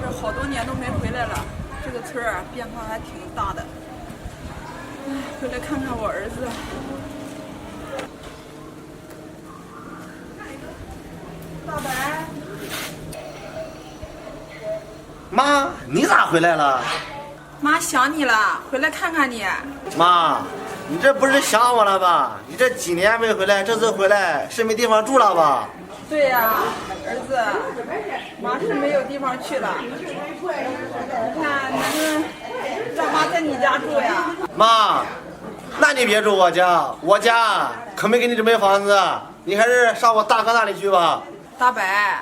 这好多年都没回来了，这个村儿变化还挺大的。回来看看我儿子。大白，妈，你咋回来了？妈想你了，回来看看你。妈，你这不是想我了吧？你这几年没回来，这次回来是没地方住了吧？对呀，儿子，妈是没有地方去了。你看，能让妈在你家住呀？妈，那你别住我家，我家可没给你准备房子，你还是上我大哥那里去吧。大白，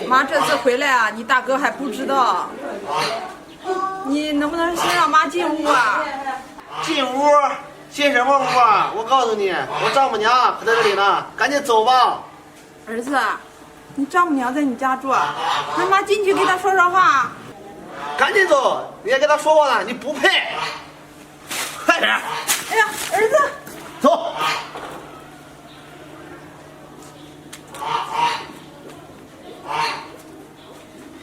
妈这次回来啊，你大哥还不知道。你能不能先让妈进屋啊？进屋？进什么屋啊？我告诉你，我丈母娘可在这里呢，赶紧走吧。儿子，你丈母娘在你家住，让妈进去跟她说说话。赶紧走，你还跟她说话呢，你不配。快点！哎呀，儿子，走。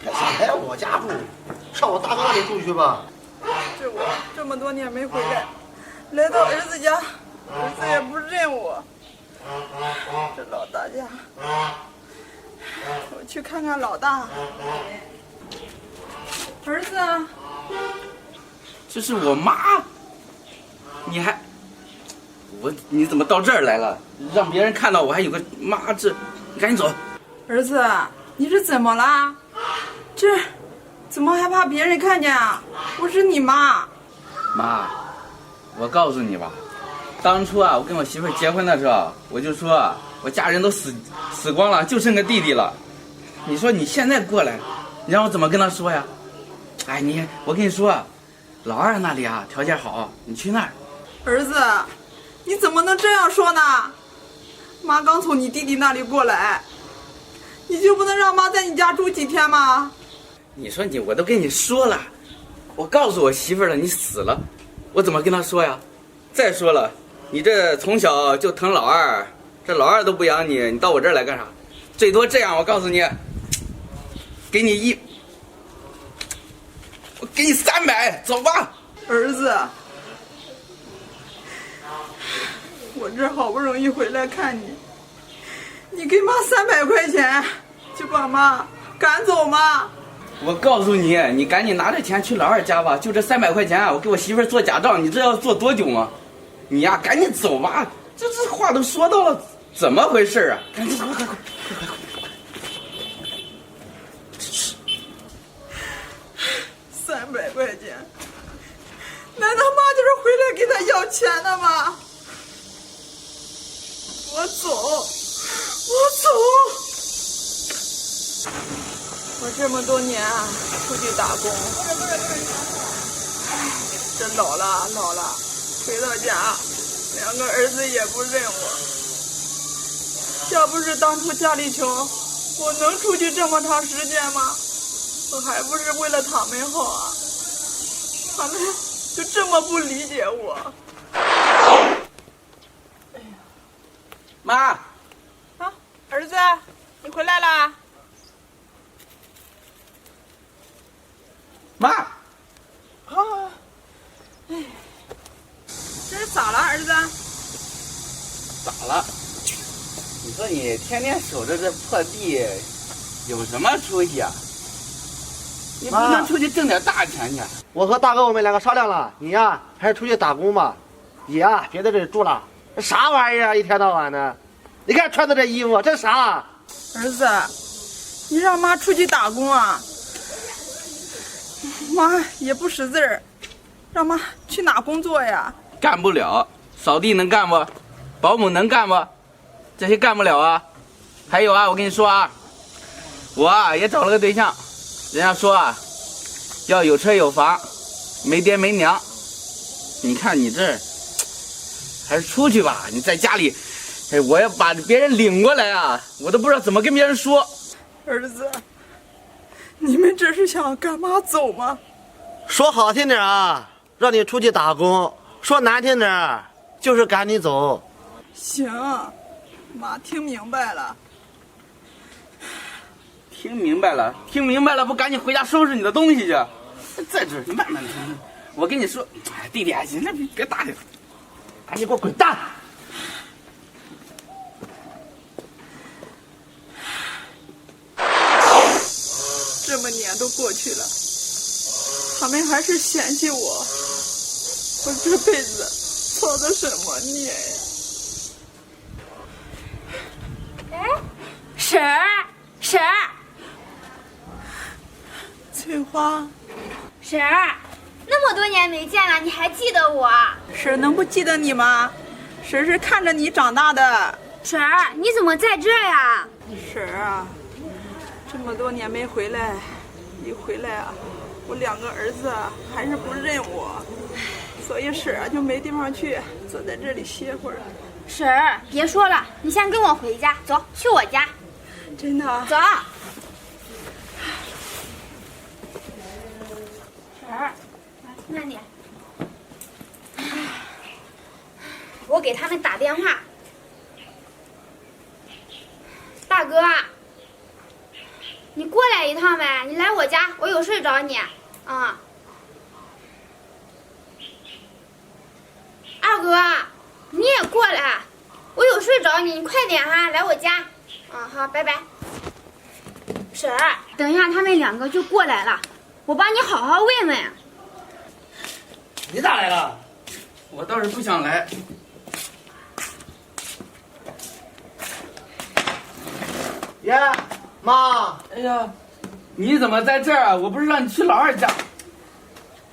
还想来我家住，上我大哥那里住去吧。这我这么多年没回来，来到儿子家，儿子也不认我。这老大家，我去看看老大。儿子，这是我妈，你怎么到这儿来了？让别人看到我还有个妈，你赶紧走。儿子，你这怎么了？这怎么还怕别人看见啊？我是你妈。妈，我告诉你吧，当初啊，我跟我媳妇儿结婚的时候，我就说我家人都死光了，就剩个弟弟了。你说你现在过来，你让我怎么跟他说呀？哎，我跟你说，老二那里啊条件好，你去那儿。儿子，你怎么能这样说呢？妈刚从你弟弟那里过来，你就不能让妈在你家住几天吗？你说我都跟你说了，我告诉我媳妇儿了，你死了，我怎么跟她说呀？再说了，你这从小就疼老二，这老二都不养你，你到我这儿来干啥？最多这样，我告诉你，我给你300，走吧。儿子，我这好不容易回来看你，你给妈300块钱，就把妈赶走吗？我告诉你，你赶紧拿着钱去老二家吧，就这300块钱，我给我媳妇儿做假账，你知道要做多久吗？你呀，赶紧走吧，这话都说到了，怎么回事啊？赶紧走，快！300块钱，难道妈就是回来给他要钱的吗？我走。我这么多年啊，出去打工，这老了，回到家，2个儿子也不认我。要不是当初家里穷，我能出去这么长时间吗？我还不是为了他们好啊，他们就这么不理解我。妈，啊，儿子，你回来啦？妈，啊，哎，这是咋了，儿子？咋了？你说你天天守着这破地，有什么出息啊？你不能出去挣点大钱去？我和大哥我们2个商量了，你呀还是出去打工吧，你呀别在这里住了。这啥玩意儿啊，一天到晚的！你看穿的这衣服，这啥？儿子，你让妈出去打工啊？妈也不识字儿，让妈去哪工作呀？干不了，扫地能干不？保姆能干不？这些干不了啊。还有啊，我跟你说啊，我啊也找了个对象，人家说啊要有车有房，没爹没娘。你看你这还是出去吧，你在家里，哎，我要把别人领过来啊，我都不知道怎么跟别人说。儿子，你们这是想赶妈走吗？说好听点啊，让你出去打工；说难听点，就是赶你走。行，妈听明白了。听明白了，听明白了，不赶紧回家收拾你的东西去？在这儿，你慢慢听。我跟你说，哎，弟弟，那别打听，赶紧给我滚蛋！这么年都过去了，他们还是嫌弃我，我这辈子造的什么孽呀？哎，婶儿，婶儿，翠花，婶儿，那么多年没见了，你还记得我？婶儿能不记得你吗？婶儿是看着你长大的。婶儿，你怎么在这儿呀？婶儿啊，这么多年没回来，一回来啊，我2个儿子还是不认我，所以婶儿啊就没地方去，坐在这里歇会儿。婶儿，别说了，你先跟我回家，走，去我家。真的啊？走。婶儿，慢点。我给他们打电话。大哥，你过来一趟呗，你来我家，我有事找你。啊。二哥，你也过来，我有事找你，你快点哈，来我家。好，拜拜。婶儿，等一下他们2个就过来了，我帮你好好问问。你咋来了？我倒是不想来。爷妈，哎呀，你怎么在这儿啊？我不是让你去老二家。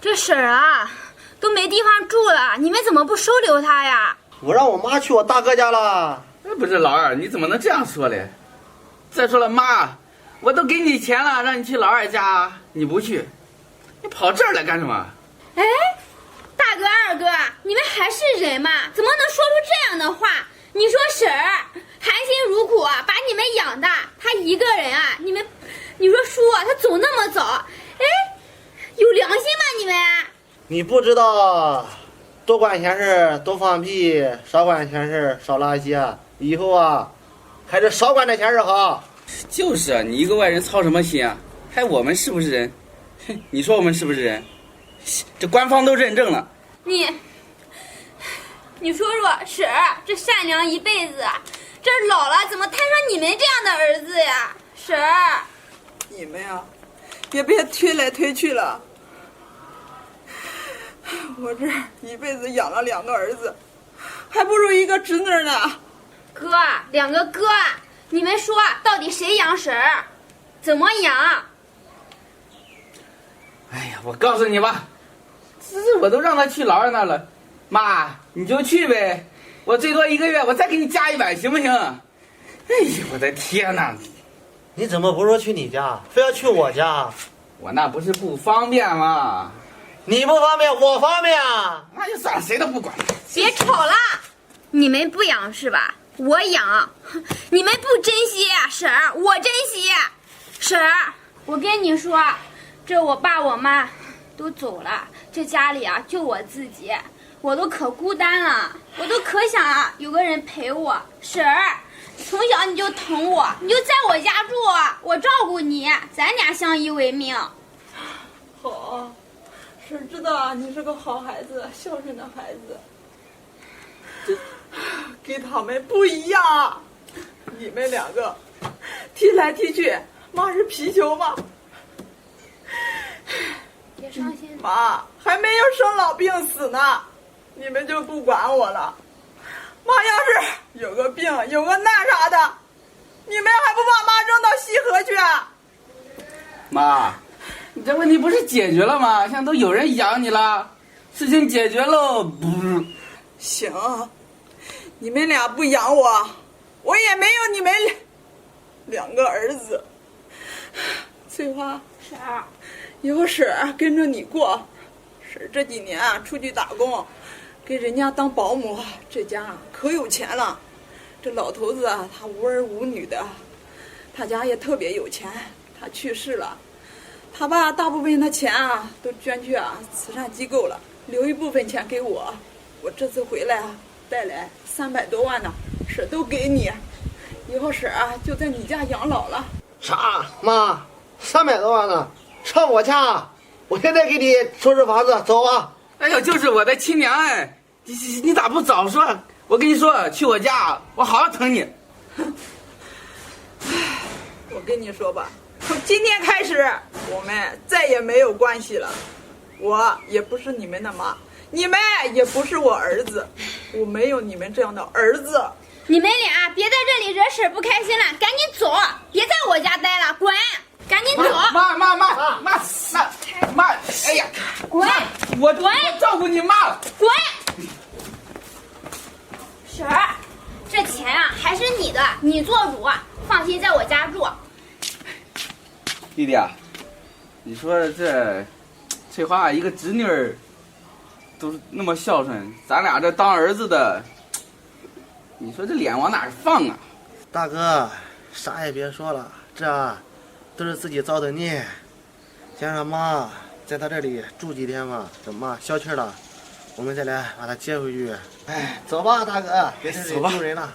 这婶儿啊，都没地方住了，你们怎么不收留他呀？我让我妈去我大哥家了。不是老二，你怎么能这样说嘞？再说了，妈，我都给你钱了，让你去老二家，你不去，你跑这儿来干什么？哎，大哥二哥，你们还是人吗？怎么能说出这样的话？你说婶儿含辛茹苦啊，把你们养大，他一个人啊，你说叔啊，他走那么早，哎，有良心吗你们？你不知道，多管闲事多放屁，少管闲事少拉稀啊！以后啊，还是少管这闲事好。就是啊，你一个外人操什么心啊？还我们是不是人？哼，你说我们是不是人？这官方都认证了。你说说，婶儿这善良一辈子，这老了怎么摊上你们这样的儿子呀？婶儿，你们呀，也别推来推去了。我这一辈子养了2个儿子，还不如一个侄女呢。哥，2个哥，你们说到底谁养婶儿？怎么养？哎呀，我告诉你吧，这我都让他去老二那了，妈你就去呗，我最多1个月我再给你加100，行不行？哎呀，我的天哪！你怎么不说去你家，非要去我家？我那不是不方便吗？你不方便，我方便啊！那就算了，谁都不管。别吵了，你们不养是吧？我养，你们不珍惜呀，婶儿，我珍惜。婶儿，我跟你说，这我爸我妈都走了，这家里啊就我自己，我都可孤单了，我都可想啊有个人陪我。婶儿，从小你就疼我，你就在我家住，我照顾你，咱俩相依为命。好，婶儿知道你是个好孩子，孝顺的孩子。跟他们不一样，你们2个踢来踢去，妈是皮球吗？别伤心，妈还没有生老病死呢，你们就不管我了。妈要是有个病有个难啥的，你们还不把妈扔到西河去啊？妈，你这问题不是解决了吗？现在都有人养你了，事情解决喽。不，行，你们俩不养我，我也没有你们2个儿子。翠花，婶儿，以后婶儿跟着你过。婶儿这几年啊出去打工，给人家当保姆，这家可有钱了。这老头子啊，他无儿无女的，他家也特别有钱。他去世了，他把大部分的钱啊都捐去慈善机构了，留一部分钱给我。我这次回来啊，带来300多万呢，婶儿都给你。以后婶儿啊就在你家养老了。啥？妈，300多万呢？上我家，我现在给你收拾房子，走啊！哎呦，就是我的亲娘哎，你咋不早说？我跟你说，去我家，我好好疼你。我跟你说吧，从今天开始，我们再也没有关系了。我也不是你们的妈，你们也不是我儿子，我没有你们这样的儿子。你们俩别在这里惹事不开心了，赶紧走，别在我家待了，滚，赶紧走。妈，哎呀，滚！我照顾你妈。滚！婶儿，这钱啊还是你的，你做主，放心在我家住。弟弟啊，你说这翠花一个侄女儿都那么孝顺，咱俩这当儿子的，你说这脸往哪儿放啊？大哥，啥也别说了，这都是自己造的孽。先让妈在他这里住几天吧，等妈消气了，我们再来把他接回去。哎，走吧，大哥，别在这里丢人了。